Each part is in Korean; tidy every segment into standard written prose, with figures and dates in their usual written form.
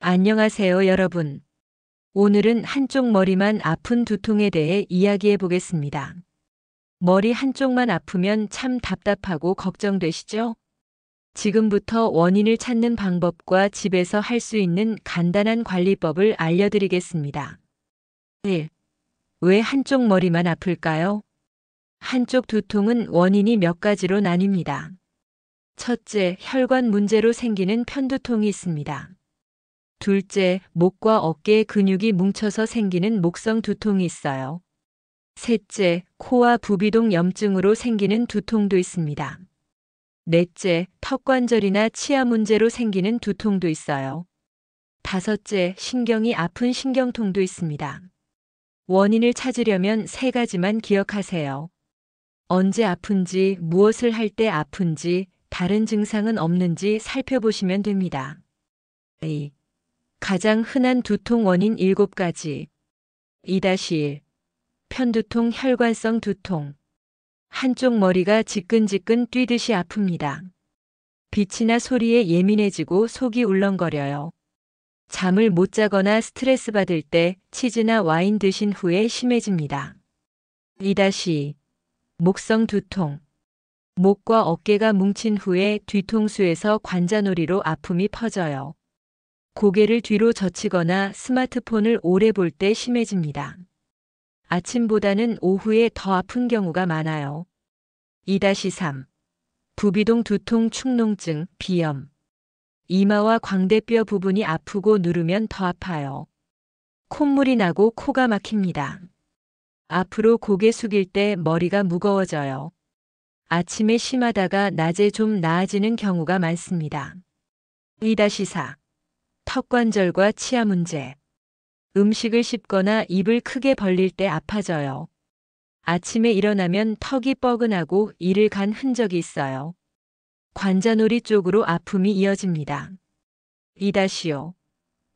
안녕하세요, 여러분. 오늘은 한쪽 머리만 아픈 두통에 대해 이야기해 보겠습니다. 머리 한쪽만 아프면 참 답답하고 걱정되시죠? 지금부터 원인을 찾는 방법과 집에서 할 수 있는 간단한 관리법을 알려드리겠습니다. 1. 왜 한쪽 머리만 아플까요? 한쪽 두통은 원인이 몇 가지로 나뉩니다. 첫째, 혈관 문제로 생기는 편두통이 있습니다. 둘째, 목과 어깨의 근육이 뭉쳐서 생기는 목성 두통이 있어요. 셋째, 코와 부비동 염증으로 생기는 두통도 있습니다. 넷째, 턱관절이나 치아 문제로 생기는 두통도 있어요. 다섯째, 신경이 아픈 신경통도 있습니다. 원인을 찾으려면 세 가지만 기억하세요. 언제 아픈지, 무엇을 할 때 아픈지, 다른 증상은 없는지 살펴보시면 됩니다. 2. 가장 흔한 두통 원인 7가지. 2-1. 편두통, 혈관성 두통. 한쪽 머리가 지끈지끈 뛰듯이 아픕니다. 빛이나 소리에 예민해지고 속이 울렁거려요. 잠을 못 자거나 스트레스 받을 때 치즈나 와인 드신 후에 심해집니다. 2-2. 목성 두통. 목과 어깨가 뭉친 후에 뒤통수에서 관자놀이로 아픔이 퍼져요. 고개를 뒤로 젖히거나 스마트폰을 오래 볼 때 심해집니다. 아침보다는 오후에 더 아픈 경우가 많아요. 2-3. 부비동 두통 축농증, 비염. 이마와 광대뼈 부분이 아프고 누르면 더 아파요. 콧물이 나고 코가 막힙니다. 앞으로 고개 숙일 때 머리가 무거워져요. 아침에 심하다가 낮에 좀 나아지는 경우가 많습니다. 2-4. 턱관절과 치아 문제. 음식을 씹거나 입을 크게 벌릴 때 아파져요. 아침에 일어나면 턱이 뻐근하고 이를 간 흔적이 있어요. 관자놀이 쪽으로 아픔이 이어집니다. 2-5.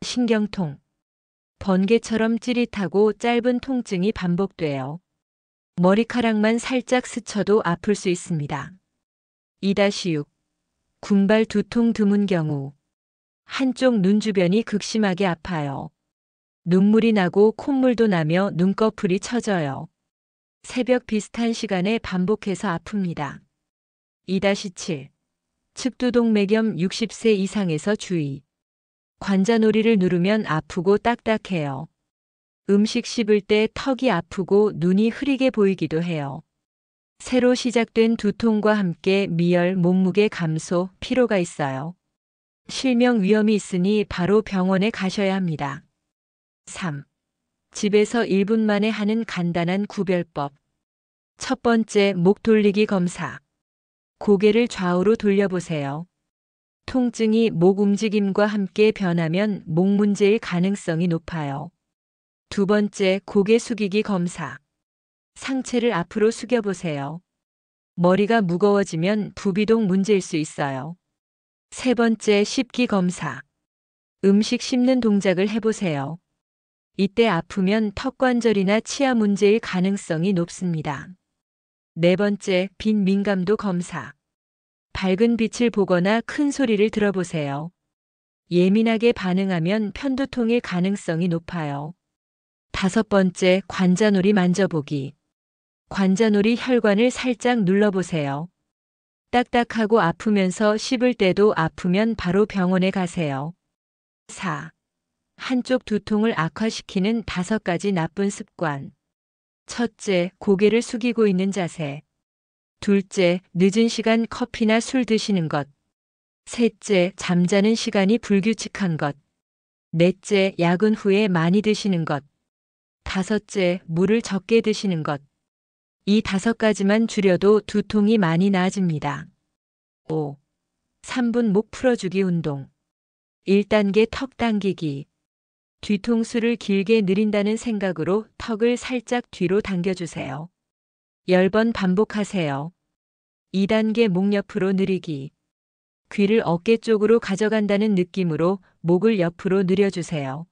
신경통. 번개처럼 찌릿하고 짧은 통증이 반복돼요. 머리카락만 살짝 스쳐도 아플 수 있습니다. 2-6. 군발 두통 드문 경우. 한쪽 눈 주변이 극심하게 아파요. 눈물이 나고 콧물도 나며 눈꺼풀이 처져요. 새벽 비슷한 시간에 반복해서 아픕니다. 2-7. 측두동 매겸 60세 이상에서 주의. 관자놀이를 누르면 아프고 딱딱해요. 음식 씹을 때 턱이 아프고 눈이 흐리게 보이기도 해요. 새로 시작된 두통과 함께 미열, 몸무게 감소, 피로가 있어요. 실명 위험이 있으니 바로 병원에 가셔야 합니다. 3. 집에서 1분 만에 하는 간단한 구별법. 첫 번째, 목 돌리기 검사. 고개를 좌우로 돌려보세요. 통증이 목 움직임과 함께 변하면 목 문제일 가능성이 높아요. 두 번째, 고개 숙이기 검사. 상체를 앞으로 숙여보세요. 머리가 무거워지면 부비동 문제일 수 있어요. 세 번째, 씹기 검사. 음식 씹는 동작을 해보세요. 이때 아프면 턱관절이나 치아 문제일 가능성이 높습니다. 네 번째, 빛 민감도 검사. 밝은 빛을 보거나 큰 소리를 들어보세요. 예민하게 반응하면 편두통일 가능성이 높아요. 다섯 번째, 관자놀이 만져보기. 관자놀이 혈관을 살짝 눌러보세요. 딱딱하고 아프면서 씹을 때도 아프면 바로 병원에 가세요. 4. 한쪽 두통을 악화시키는 5가지 나쁜 습관. 첫째, 고개를 숙이고 있는 자세. 둘째, 늦은 시간 커피나 술 드시는 것. 셋째, 잠자는 시간이 불규칙한 것. 넷째, 야근 후에 많이 드시는 것. 다섯째, 물을 적게 드시는 것. 이 5가지만 줄여도 두통이 많이 나아집니다. 5. 3분 목 풀어주기 운동. 1단계 턱 당기기. 뒤통수를 길게 늘린다는 생각으로 턱을 살짝 뒤로 당겨주세요. 10번 반복하세요. 2단계 목 옆으로 늘리기. 귀를 어깨 쪽으로 가져간다는 느낌으로 목을 옆으로 늘려주세요.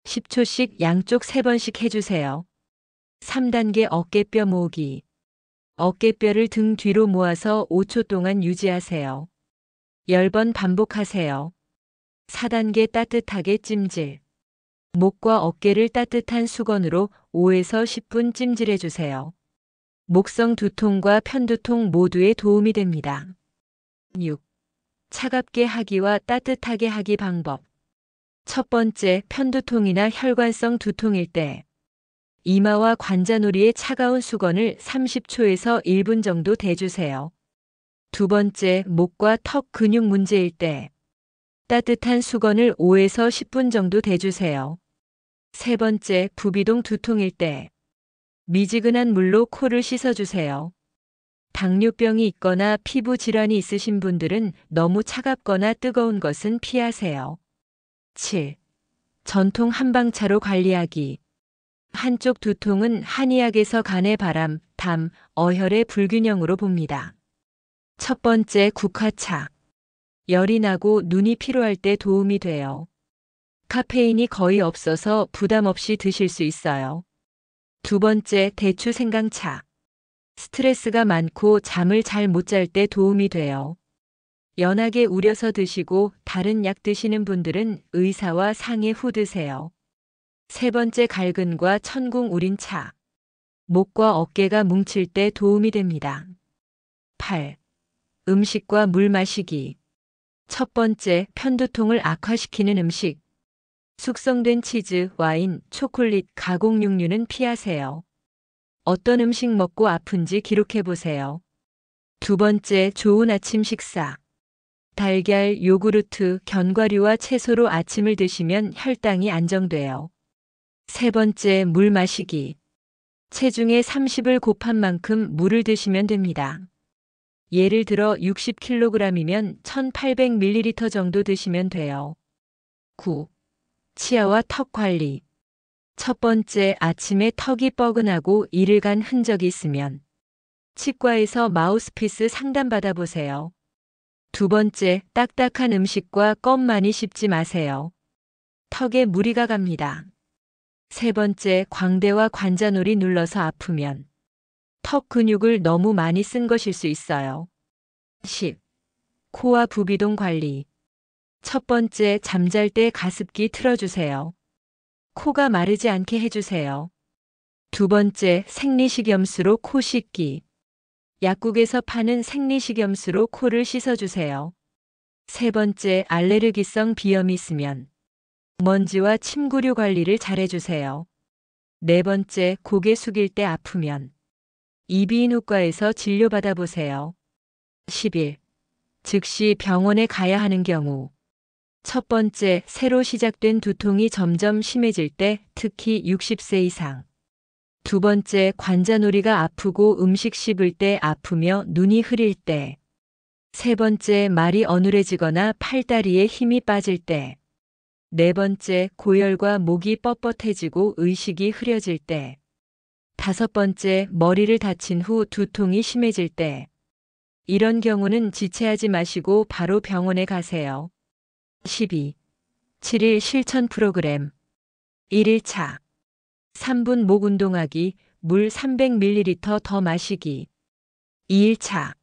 10초씩 양쪽 3번씩 해주세요. 3단계 어깨뼈 모으기. 어깨뼈를 등 뒤로 모아서 5초 동안 유지하세요. 10번 반복하세요. 4단계 따뜻하게 찜질. 목과 어깨를 따뜻한 수건으로 5에서 10분 찜질해 주세요. 목성 두통과 편두통 모두에 도움이 됩니다. 6. 차갑게 하기와 따뜻하게 하기 방법. 첫 번째, 편두통이나 혈관성 두통일 때 이마와 관자놀이에 차가운 수건을 30초에서 1분 정도 대주세요. 두 번째, 목과 턱 근육 문제일 때 따뜻한 수건을 5에서 10분 정도 대주세요. 세 번째, 부비동 두통일 때 미지근한 물로 코를 씻어주세요. 당뇨병이 있거나 피부 질환이 있으신 분들은 너무 차갑거나 뜨거운 것은 피하세요. 7. 전통 한방차로 관리하기. 한쪽 두통은 한의학에서 간의 바람, 담, 어혈의 불균형으로 봅니다. 첫 번째, 국화차. 열이 나고 눈이 피로할 때 도움이 돼요. 카페인이 거의 없어서 부담 없이 드실 수 있어요. 두 번째, 대추 생강차. 스트레스가 많고 잠을 잘 못 잘 때 도움이 돼요. 연하게 우려서 드시고 다른 약 드시는 분들은 의사와 상의 후 드세요. 세 번째, 갈근과 천궁 우린차. 목과 어깨가 뭉칠 때 도움이 됩니다. 8. 음식과 물 마시기. 첫 번째, 편두통을 악화시키는 음식. 숙성된 치즈, 와인, 초콜릿, 가공육류는 피하세요. 어떤 음식 먹고 아픈지 기록해 보세요. 두 번째, 좋은 아침 식사. 달걀, 요구르트, 견과류와 채소로 아침을 드시면 혈당이 안정돼요. 세 번째, 물 마시기. 체중의 30을 곱한 만큼 물을 드시면 됩니다. 예를 들어 60kg이면 1800ml 정도 드시면 돼요. 9. 치아와 턱 관리. 첫 번째, 아침에 턱이 뻐근하고 이를 간 흔적이 있으면 치과에서 마우스피스 상담받아 보세요. 두 번째, 딱딱한 음식과 껌 많이 씹지 마세요. 턱에 무리가 갑니다. 세 번째, 광대와 관자놀이 눌러서 아프면 턱 근육을 너무 많이 쓴 것일 수 있어요. 10. 코와 부비동 관리. 첫 번째, 잠잘 때 가습기 틀어주세요. 코가 마르지 않게 해주세요. 두 번째, 생리식염수로 코 씻기. 약국에서 파는 생리식염수로 코를 씻어주세요. 세 번째, 알레르기성 비염이 있으면 먼지와 침구류 관리를 잘해주세요. 네 번째, 고개 숙일 때 아프면 이비인후과에서 진료받아 보세요. 11. 즉시 병원에 가야 하는 경우. 첫 번째, 새로 시작된 두통이 점점 심해질 때, 특히 60세 이상. 두 번째, 관자놀이가 아프고 음식 씹을 때 아프며 눈이 흐릴 때. 세 번째, 말이 어눌해지거나 팔다리에 힘이 빠질 때. 네 번째, 고열과 목이 뻣뻣해지고 의식이 흐려질 때. 다섯 번째, 머리를 다친 후 두통이 심해질 때. 이런 경우는 지체하지 마시고 바로 병원에 가세요. 12. 7일 실천 프로그램. 1일차. 3분 목 운동하기, 물 300ml 더 마시기. 2일차.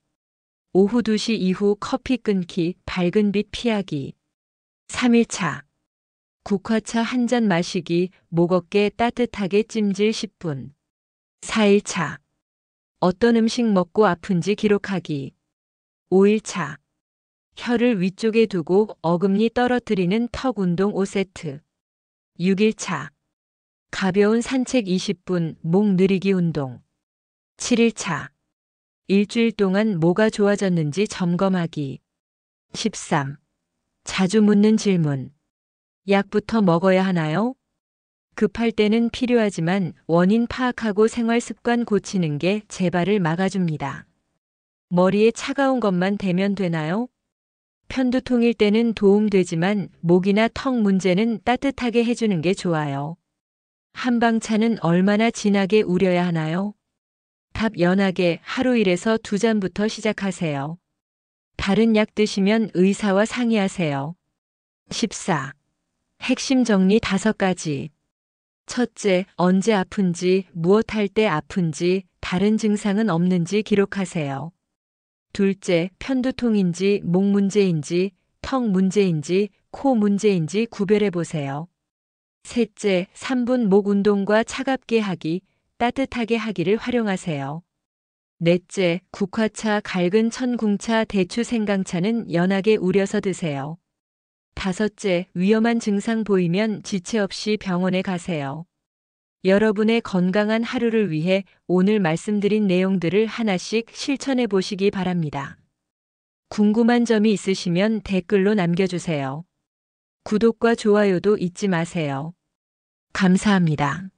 오후 2시 이후 커피 끊기, 밝은 빛 피하기. 3일차. 국화차 한 잔 마시기, 목 어깨 따뜻하게 찜질 10분. 4일차. 어떤 음식 먹고 아픈지 기록하기. 5일차. 혀를 위쪽에 두고 어금니 떨어뜨리는 턱 운동 5세트. 6일차. 가벼운 산책 20분, 목 느리기 운동. 7일차. 일주일 동안 뭐가 좋아졌는지 점검하기. 13. 자주 묻는 질문. 약부터 먹어야 하나요? 급할 때는 필요하지만 원인 파악하고 생활 습관 고치는 게 재발을 막아줍니다. 머리에 차가운 것만 대면 되나요? 편두통일 때는 도움되지만 목이나 턱 문제는 따뜻하게 해주는 게 좋아요. 한방차는 얼마나 진하게 우려야 하나요? 답: 연하게 하루 1에서 2잔부터 시작하세요. 다른 약 드시면 의사와 상의하세요. 14. 핵심 정리 5가지. 첫째, 언제 아픈지, 무엇 할 때 아픈지, 다른 증상은 없는지 기록하세요. 둘째, 편두통인지, 목 문제인지, 턱 문제인지, 코 문제인지 구별해 보세요. 셋째, 3분 목 운동과 차갑게 하기, 따뜻하게 하기를 활용하세요. 넷째, 국화차, 갈근 천궁차, 대추 생강차는 연하게 우려서 드세요. 다섯째, 위험한 증상 보이면 지체 없이 병원에 가세요. 여러분의 건강한 하루를 위해 오늘 말씀드린 내용들을 하나씩 실천해 보시기 바랍니다. 궁금한 점이 있으시면 댓글로 남겨주세요. 구독과 좋아요도 잊지 마세요. 감사합니다.